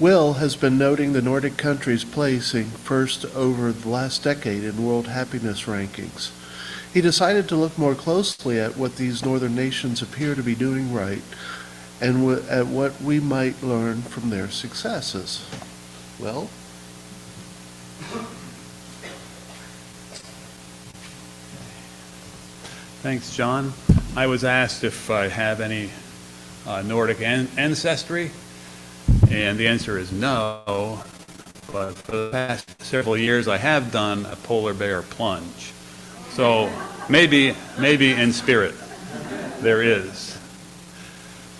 Will has been noting the Nordic countries placing first over the last decade in world happiness rankings. He decided to look more closely at what these northern nations appear to be doing right and at what we might learn from their successes. Will? Thanks, John. I was asked if I have any Nordic ancestry, and the answer is no, but for the past several years I have done a polar bear plunge. So maybe in spirit there is.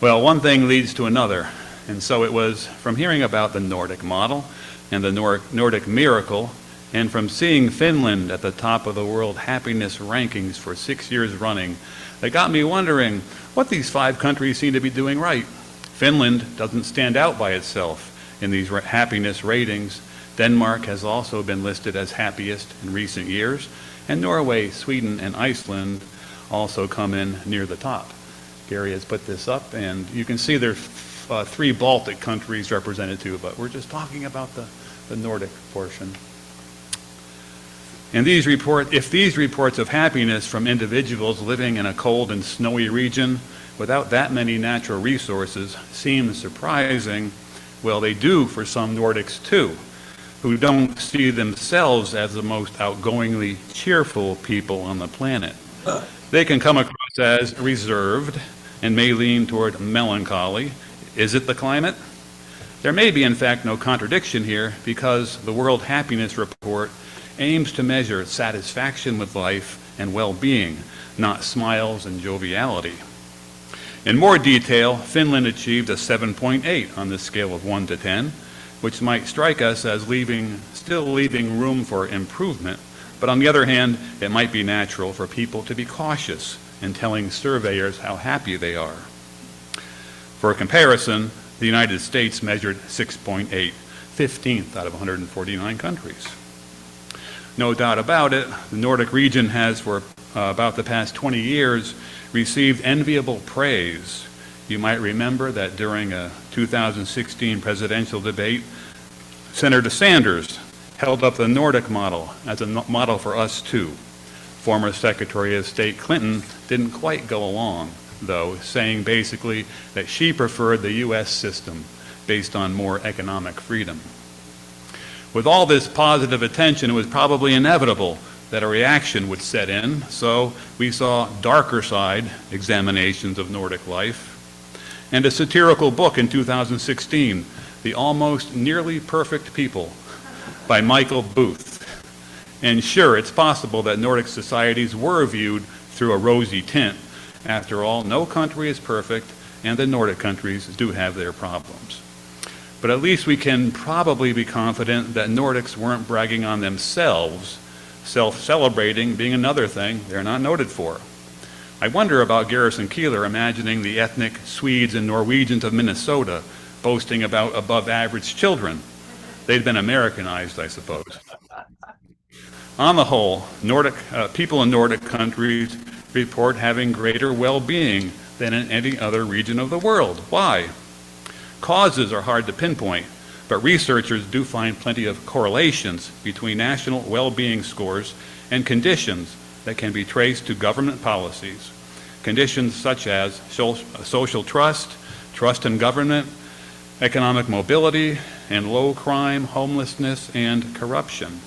Well, one thing leads to another, and so it was from hearing about the Nordic model and the Nordic miracle, and from seeing Finland at the top of the world happiness rankings for 6 years running, that got me wondering what these 5 countries seem to be doing right. Finland doesn't stand out by itself in these happiness ratings. Denmark has also been listed as happiest in recent years, and Norway, Sweden, and Iceland also come in near the top. Gary has put this up, and you can see there's 3 Baltic countries represented too, but we're just talking about the Nordic portion. And if these reports of happiness from individuals living in a cold and snowy region without that many natural resources seem surprising, well, they do for some Nordics too, who don't see themselves as the most outgoingly cheerful people on the planet. They can come across as reserved and may lean toward melancholy. Is it the climate? There may be, in fact, no contradiction here, because the World Happiness Report aims to measure satisfaction with life and well-being, not smiles and joviality. In more detail, Finland achieved a 7.8 on the scale of 1 to 10, which might strike us as still leaving room for improvement, but on the other hand, it might be natural for people to be cautious in telling surveyors how happy they are. For comparison, the United States measured 6.8, 15th out of 149 countries. No doubt about it, the Nordic region has for about the past 20 years received enviable praise. You might remember that during a 2016 presidential debate, Senator Sanders held up the Nordic model as a model for us too. Former Secretary of State Clinton didn't quite go along, though, saying basically that she preferred the U.S. system based on more economic freedom. With all this positive attention, it was probably inevitable that a reaction would set in, so we saw darker side examinations of Nordic life, and a satirical book in 2016, The Almost Nearly Perfect People, by Michael Booth. And sure, it's possible that Nordic societies were viewed through a rosy tint. After all, no country is perfect, and the Nordic countries do have their problems. But at least we can probably be confident that Nordics weren't bragging on themselves, self-celebrating being another thing they're not noted for. I wonder about Garrison Keillor imagining the ethnic Swedes and Norwegians of Minnesota boasting about above-average children. They'd been Americanized, I suppose. On the whole, people in Nordic countries report having greater well-being than in any other region of the world. Why? Causes are hard to pinpoint, but researchers do find plenty of correlations between national well-being scores and conditions that can be traced to government policies. Conditions such as social trust, trust in government, economic mobility, and low crime, homelessness, and corruption.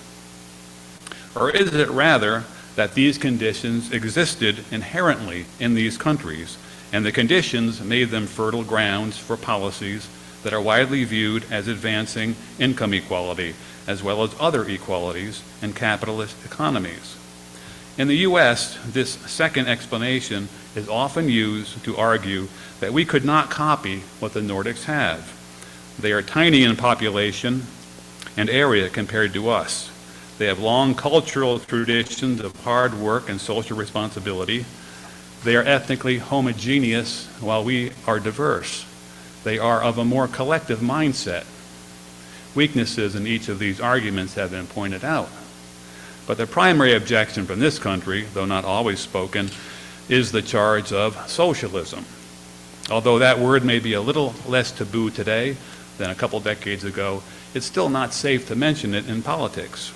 Or is it rather that these conditions existed inherently in these countries, and the conditions made them fertile grounds for policies that are widely viewed as advancing income equality, as well as other equalities in capitalist economies? In the US, this second explanation is often used to argue that we could not copy what the Nordics have. They are tiny in population and area compared to us. They have long cultural traditions of hard work and social responsibility. They are ethnically homogeneous while we are diverse. They are of a more collective mindset. Weaknesses in each of these arguments have been pointed out. But the primary objection from this country, though not always spoken, is the charge of socialism. Although that word may be a little less taboo today, than a couple decades ago, it's still not safe to mention it in politics.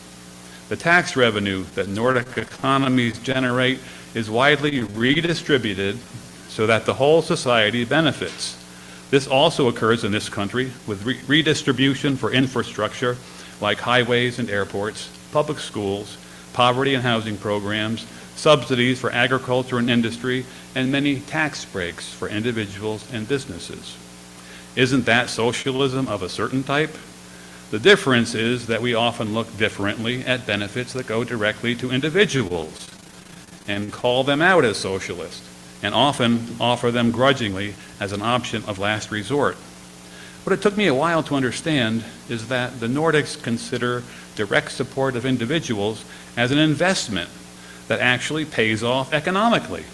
The tax revenue that Nordic economies generate is widely redistributed so that the whole society benefits. This also occurs in this country with redistribution for infrastructure like highways and airports, public schools, poverty and housing programs, subsidies for agriculture and industry, and many tax breaks for individuals and businesses. Isn't that socialism of a certain type? The difference is that we often look differently at benefits that go directly to individuals and call them out as socialist, and often offer them grudgingly as an option of last resort. What it took me a while to understand is that the Nordics consider direct support of individuals as an investment that actually pays off economically.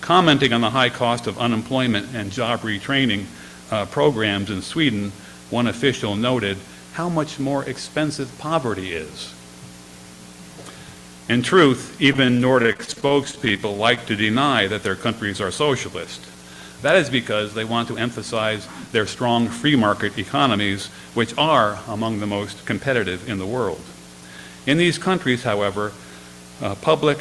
Commenting on the high cost of unemployment and job retraining programs in Sweden, one official noted how much more expensive poverty is. In truth, even Nordic spokespeople like to deny that their countries are socialist. That is because they want to emphasize their strong free market economies, which are among the most competitive in the world. In these countries, however, public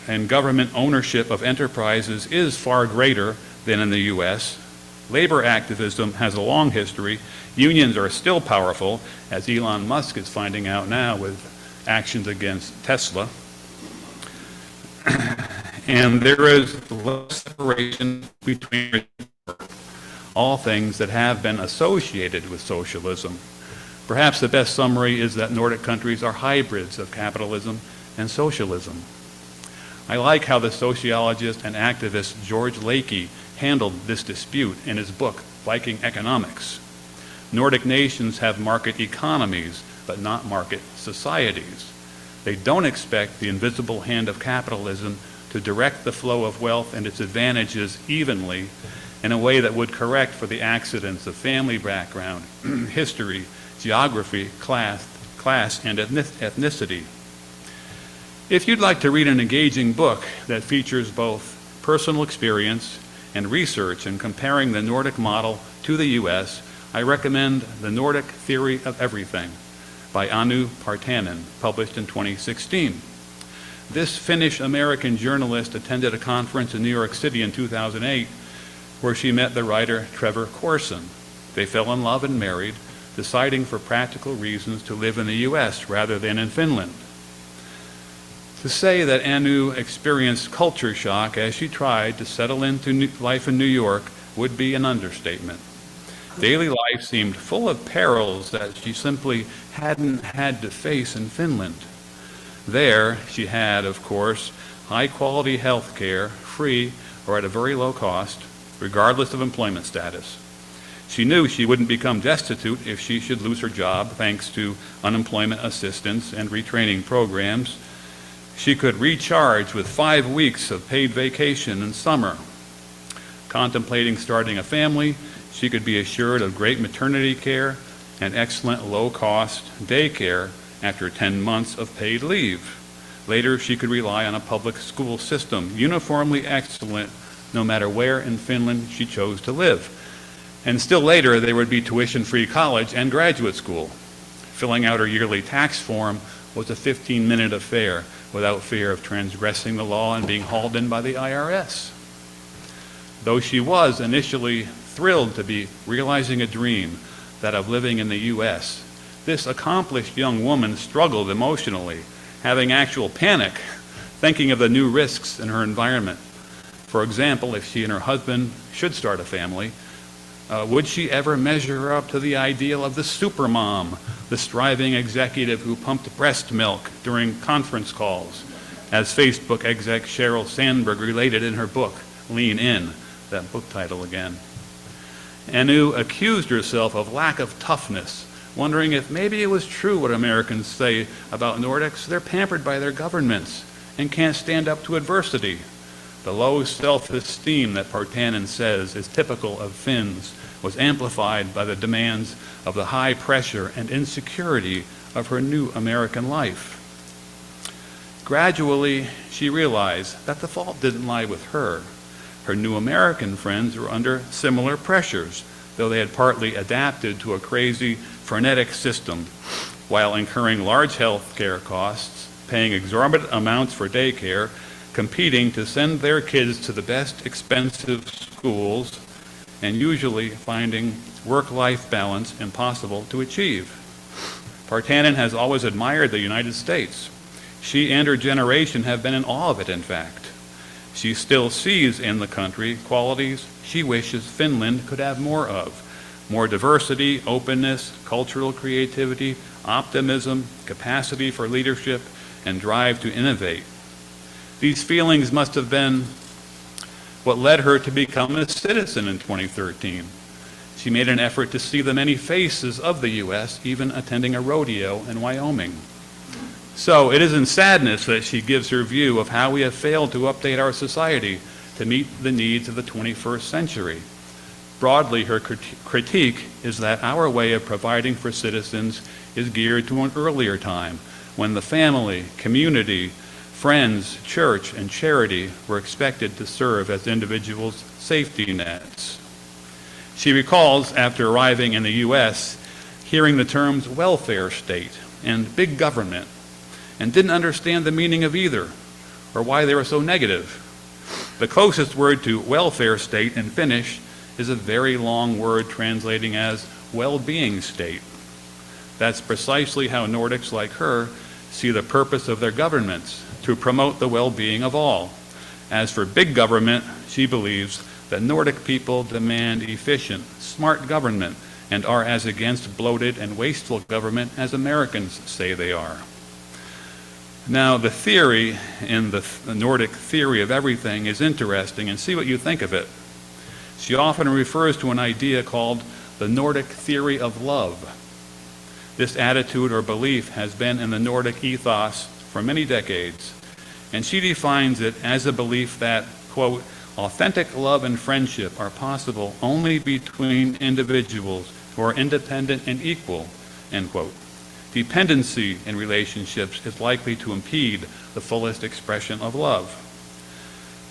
and government ownership of enterprises is far greater than in the US. Labor activism has a long history. Unions are still powerful, as Elon Musk is finding out now with actions against Tesla. And there is less separation between all things that have been associated with socialism. Perhaps the best summary is that Nordic countries are hybrids of capitalism and socialism. I like how the sociologist and activist George Lakey handled this dispute in his book, Viking Economics. Nordic nations have market economies, but not market societies. They don't expect the invisible hand of capitalism to direct the flow of wealth and its advantages evenly in a way that would correct for the accidents of family background, history, geography, class, and ethnicity. If you'd like to read an engaging book that features both personal experience and research in comparing the Nordic model to the US, I recommend The Nordic Theory of Everything by Anu Partanen, published in 2016. This Finnish-American journalist attended a conference in New York City in 2008 where she met the writer Trevor Corson. They fell in love and married, deciding for practical reasons to live in the US rather than in Finland. To say that Anu experienced culture shock as she tried to settle into life in New York would be an understatement. Daily life seemed full of perils that she simply hadn't had to face in Finland. There, she had, of course, high-quality health care, free or at a very low cost, regardless of employment status. She knew she wouldn't become destitute if she should lose her job thanks to unemployment assistance and retraining programs. She could recharge with 5 weeks of paid vacation in summer. Contemplating starting a family, she could be assured of great maternity care and excellent low-cost daycare after 10 months of paid leave. Later, she could rely on a public school system, uniformly excellent no matter where in Finland she chose to live. And still later, there would be tuition-free college and graduate school. Filling out her yearly tax form was a 15-minute affair without fear of transgressing the law and being hauled in by the IRS. Though she was initially thrilled to be realizing a dream, that of living in the US, this accomplished young woman struggled emotionally, having actual panic, thinking of the new risks in her environment. For example, if she and her husband should start a family, would she ever measure up to the ideal of the supermom, the striving executive who pumped breast milk during conference calls, as Facebook exec Sheryl Sandberg related in her book, Lean In, that book title again. Anu accused herself of lack of toughness, wondering if maybe it was true what Americans say about Nordics. They're pampered by their governments and can't stand up to adversity. The low self-esteem that Partanen says is typical of Finns was amplified by the demands of the high pressure and insecurity of her new American life. Gradually, she realized that the fault didn't lie with her. Her new American friends were under similar pressures, though they had partly adapted to a crazy, frenetic system while incurring large health care costs, paying exorbitant amounts for daycare, competing to send their kids to the best expensive schools, and usually finding work-life balance impossible to achieve. Partanen has always admired the United States. She and her generation have been in awe of it, in fact. She still sees in the country qualities she wishes Finland could have more of: more diversity, openness, cultural creativity, optimism, capacity for leadership, and drive to innovate. These feelings must have been what led her to become a citizen in 2013. She made an effort to see the many faces of the U.S., even attending a rodeo in Wyoming. So it is in sadness that she gives her view of how we have failed to update our society to meet the needs of the 21st century. Broadly, her critique is that our way of providing for citizens is geared to an earlier time, when the family, community, friends, church, and charity were expected to serve as individuals' safety nets. She recalls, after arriving in the U.S., hearing the terms welfare state and big government, and didn't understand the meaning of either, or why they were so negative. The closest word to welfare state in Finnish is a very long word translating as well-being state. That's precisely how Nordics like her see the purpose of their governments, to promote the well-being of all. As for big government, she believes that Nordic people demand efficient, smart government and are as against bloated and wasteful government as Americans say they are. Now, the theory in the Nordic theory of everything is interesting, and see what you think of it. She often refers to an idea called the Nordic theory of love. This attitude or belief has been in the Nordic ethos for many decades, and she defines it as a belief that, quote, authentic love and friendship are possible only between individuals who are independent and equal, end quote. Dependency in relationships is likely to impede the fullest expression of love.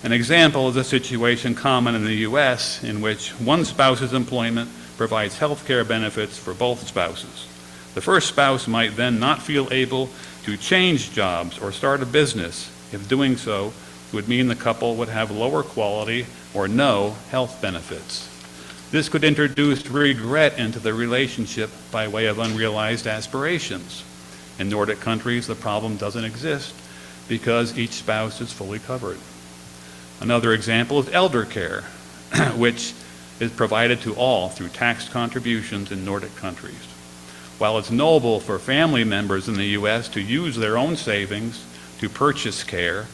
An example is a situation common in the U.S. in which one spouse's employment provides health care benefits for both spouses. The first spouse might then not feel able to change jobs or start a business if doing so would mean the couple would have lower quality or no health benefits. This could introduce regret into the relationship by way of unrealized aspirations. In Nordic countries, the problem doesn't exist because each spouse is fully covered. Another example is elder care, which is provided to all through tax contributions in Nordic countries. While it's noble for family members in the U.S. to use their own savings to purchase care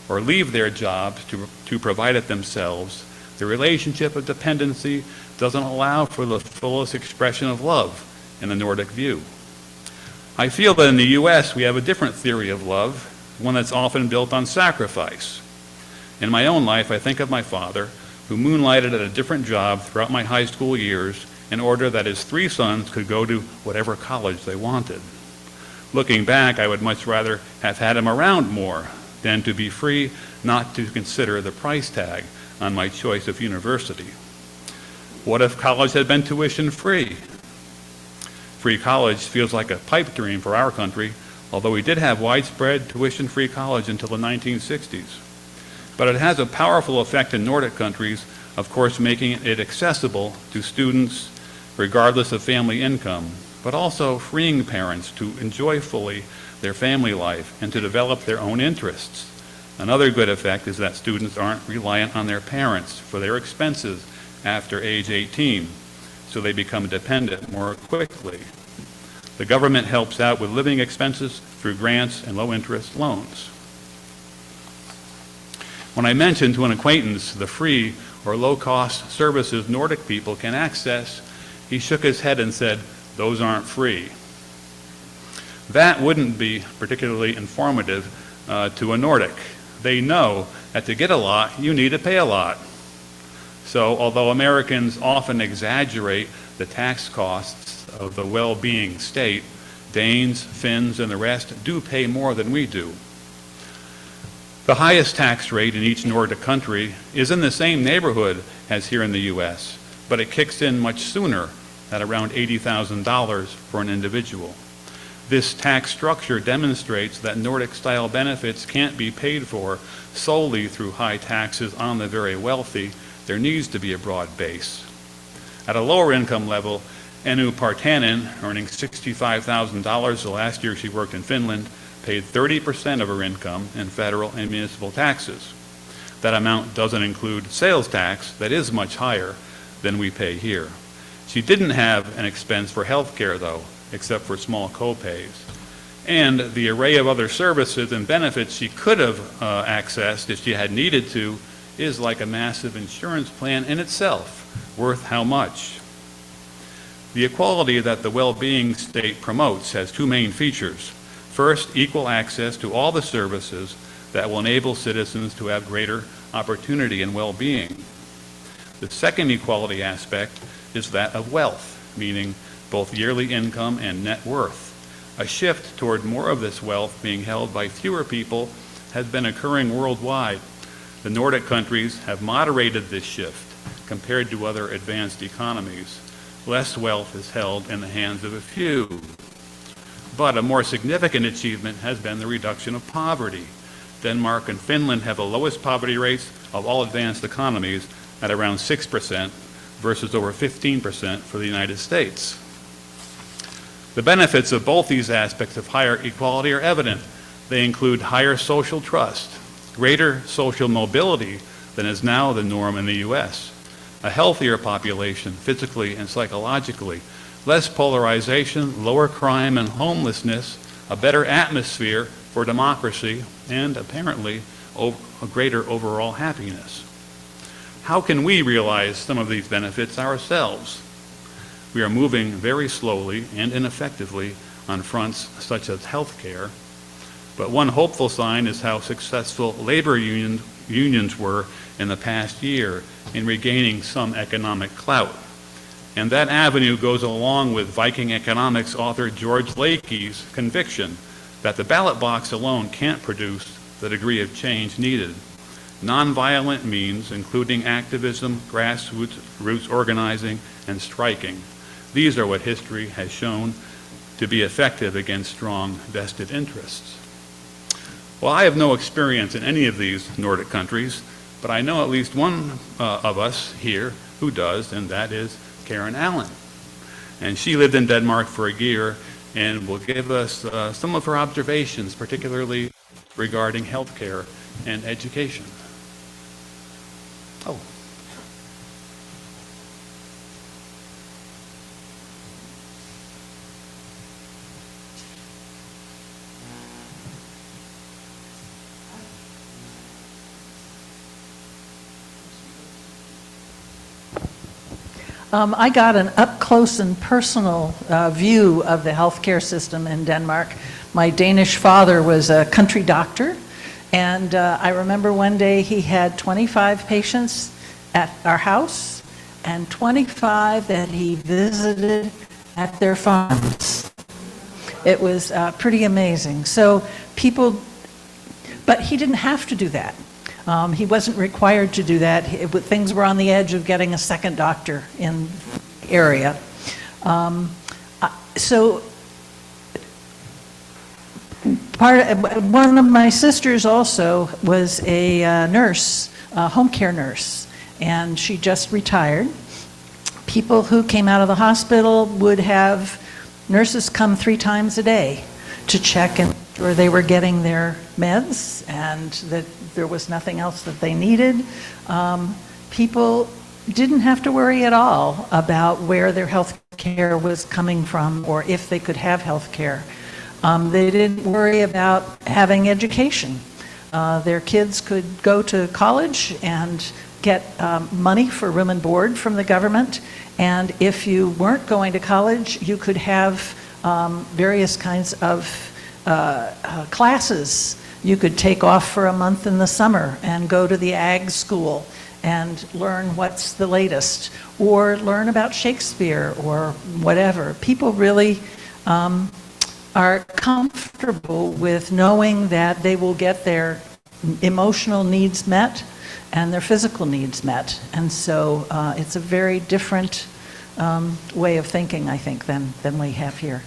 or leave their jobs to provide it themselves, the relationship of dependency doesn't allow for the fullest expression of love in the Nordic view. I feel that in the U.S. we have a different theory of love, one that's often built on sacrifice. In my own life, I think of my father, who moonlighted at a different job throughout my high school years in order that his 3 sons could go to whatever college they wanted. Looking back, I would much rather have had him around more than to be free not to consider the price tag on my choice of university. What if college had been tuition free? Free college feels like a pipe dream for our country, although we did have widespread tuition-free college until the 1960s. But it has a powerful effect in Nordic countries, of course, making it accessible to students regardless of family income, but also freeing parents to enjoy fully their family life and to develop their own interests. Another good effect is that students aren't reliant on their parents for their expenses after age 18, so they become dependent more quickly. The government helps out with living expenses through grants and low-interest loans. When I mentioned to an acquaintance the free or low-cost services Nordic people can access, he shook his head and said, "Those aren't free." That wouldn't be particularly informative to a Nordic. They know that to get a lot, you need to pay a lot. So, although Americans often exaggerate the tax costs of the well-being state, Danes, Finns, and the rest do pay more than we do. The highest tax rate in each Nordic country is in the same neighborhood as here in the U.S., but it kicks in much sooner at around $80,000 for an individual. This tax structure demonstrates that Nordic-style benefits can't be paid for solely through high taxes on the very wealthy. There needs to be a broad base. At a lower income level, Enu Partanen, earning $65,000 the last year she worked in Finland, paid 30% of her income in federal and municipal taxes. That amount doesn't include sales tax, that is much higher than we pay here. She didn't have an expense for health care, though, except for small co-pays. And the array of other services and benefits she could have accessed if she had needed to is like a massive insurance plan in itself, worth how much? The equality that the well-being state promotes has two main features. First, equal access to all the services that will enable citizens to have greater opportunity and well-being. The second equality aspect is that of wealth, meaning both yearly income and net worth. A shift toward more of this wealth being held by fewer people has been occurring worldwide. The Nordic countries have moderated this shift compared to other advanced economies. Less wealth is held in the hands of a few. But a more significant achievement has been the reduction of poverty. Denmark and Finland have the lowest poverty rates of all advanced economies at around 6% versus over 15% for the United States. The benefits of both these aspects of higher equality are evident. They include higher social trust, greater social mobility than is now the norm in the US, a healthier population physically and psychologically, less polarization, lower crime and homelessness, a better atmosphere for democracy, and apparently a greater overall happiness. How can we realize some of these benefits ourselves? We are moving very slowly and ineffectively on fronts such as health care, but one hopeful sign is how successful labor unions were in the past year in regaining some economic clout. And that avenue goes along with Viking economics author George Lakey's conviction that the ballot box alone can't produce the degree of change needed. Nonviolent means, including activism, grassroots organizing, and striking. These are what history has shown to be effective against strong vested interests. Well, I have no experience in any of these Nordic countries, but I know at least one of us here who does, and that is Karen Allen. And she lived in Denmark for a year and will give us some of her observations, particularly regarding healthcare and education. Oh. I got an up-close and personal view of the healthcare system in Denmark. My Danish father was a country doctor, and I remember one day he had 25 patients at our house and 25 that he visited at their farms. It was pretty amazing. So but he didn't have to do that. He wasn't required to do that. Things were on the edge of getting a second doctor in the area. One of my sisters also was a nurse, a home care nurse, and she just retired. People who came out of the hospital would have nurses come 3 times a day to check and make sure they were getting their meds and that there was nothing else that they needed. People didn't have to worry at all about where their health care was coming from or if they could have health care. They didn't worry about having education. Their kids could go to college and get money for room and board from the government. And if you weren't going to college, you could have various kinds of classes. You could take off for a month in the summer and go to the ag school and learn what's the latest, or learn about Shakespeare or whatever. People really are comfortable with knowing that they will get their emotional needs met and their physical needs met. And so it's a very different way of thinking, I think, than we have here.